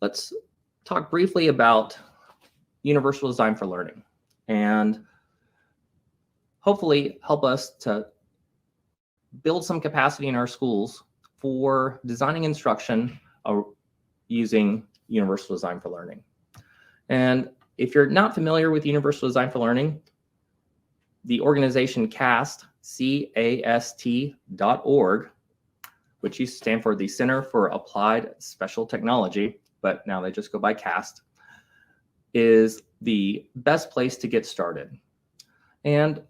let's talk briefly about universal design for learning and hopefully help us to build some capacity in our schools for designing instruction using universal design for learning. And if you're not familiar with universal design for learning, the organization CAST, CAST.org, which used to stand for the Center for Applied Special Technology, but now they just go by CAST, is the best place to get started. And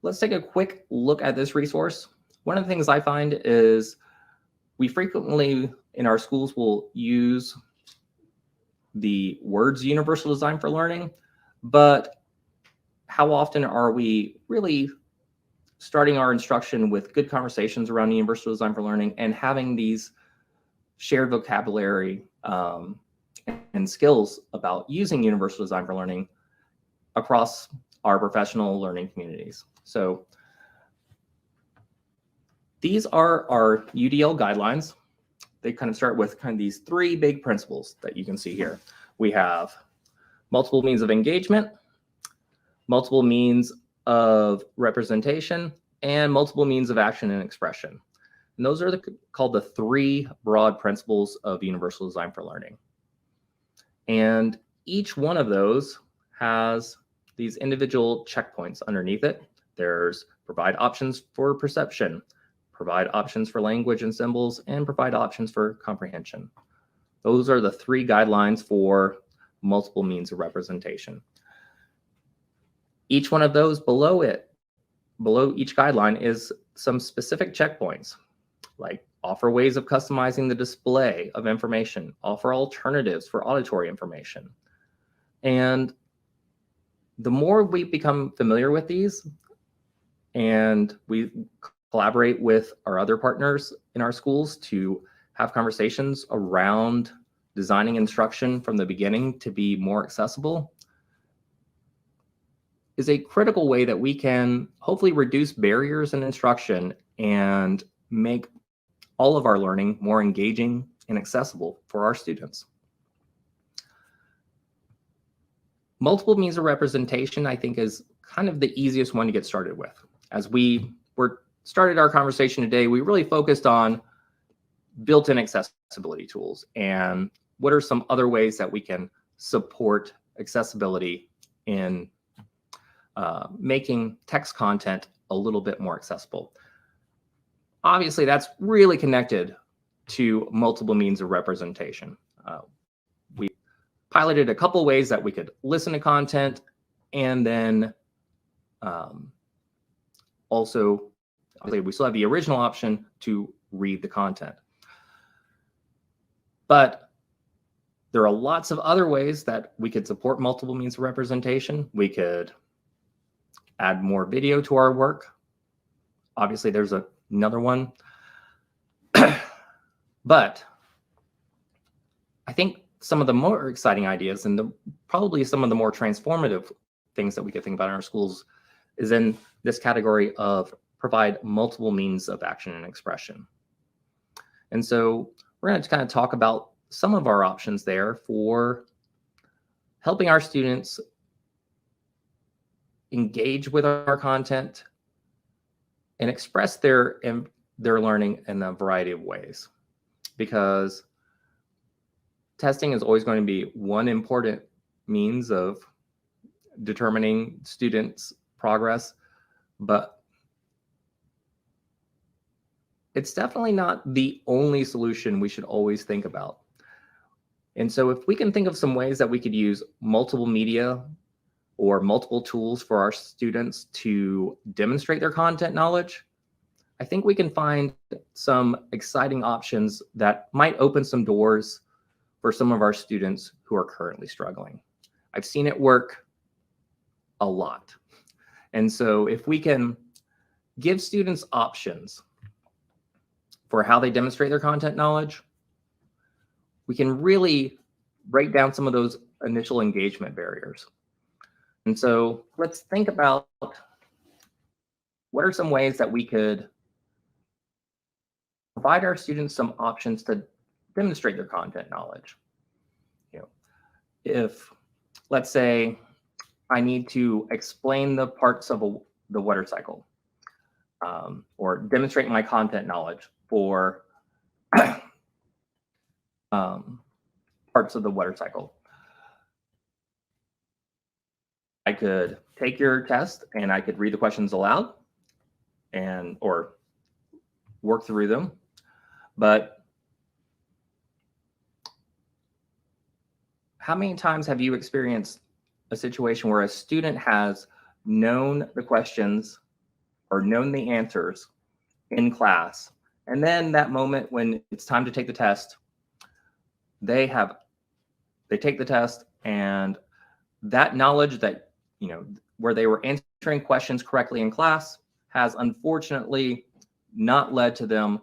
let's take a quick look at this resource. One of the things I find is we frequently in our schools will use the words universal design for learning, but how often are we really starting our instruction with good conversations around universal design for learning and having these shared vocabulary and skills about using universal design for learning across our professional learning communities? So these are our UDL guidelines. They kind of start with kind of these three big principles that you can see here. We have multiple means of engagement, multiple means of representation, and multiple means of action and expression. And those are called the three broad principles of universal design for learning. And each one of those has these individual checkpoints underneath it. There's provide options for perception, provide options for language and symbols, and provide options for comprehension. Those are the three guidelines for multiple means of representation. Each one of those below each guideline is some specific checkpoints, like offer ways of customizing the display of information, offer alternatives for auditory information. And the more we become familiar with these and we collaborate with our other partners in our schools to have conversations around designing instruction from the beginning to be more accessible, is a critical way that we can hopefully reduce barriers in instruction and make all of our learning more engaging and accessible for our students. Multiple means of representation, I think, is kind of the easiest one to get started with. As we started our conversation today, we really focused on built-in accessibility tools and what are some other ways that we can support accessibility in making text content a little bit more accessible. Obviously, that's really connected to multiple means of representation. We piloted a couple ways that we could listen to content and then also, we still have the original option to read the content. But there are lots of other ways that we could support multiple means of representation. We could add more video to our work. Obviously, there's another one. But I think some of the more exciting ideas and probably some of the more transformative things that we could think about in our schools is in this category of provide multiple means of action and expression. And so we're going to kind of talk about some of our options there for helping our students engage with our content and express their learning in a variety of ways. Because testing is always going to be one important means of determining students' progress, but it's definitely not the only solution we should always think about. And so if we can think of some ways that we could use multiple media or multiple tools for our students to demonstrate their content knowledge, I think we can find some exciting options that might open some doors for some of our students who are currently struggling. I've seen it work a lot. And so if we can give students options for how they demonstrate their content knowledge, we can really break down some of those initial engagement barriers. And so let's think about what are some ways that we could provide our students some options to demonstrate their content knowledge. if, let's say, I need to explain the parts of the water cycle, or demonstrate my content knowledge for parts of the water cycle. I could take your test and I could read the questions aloud or work through them. But how many times have you experienced a situation where a student has known the questions or known the answers in class, and then that moment when it's time to take the test, they take the test, and that knowledge that, where they were answering questions correctly in class has unfortunately not led to them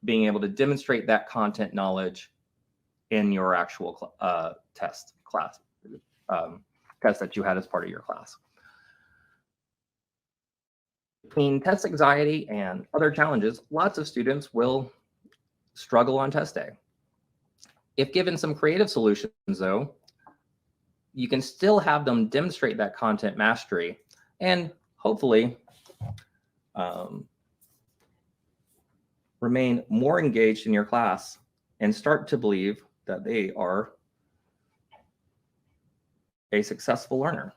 being able to demonstrate that content knowledge in your actual test that you had as part of your class. Between test anxiety and other challenges, lots of students will struggle on test day. If given some creative solutions, though, you can still have them demonstrate that content mastery and hopefully remain more engaged in your class and start to believe that they are a successful learner.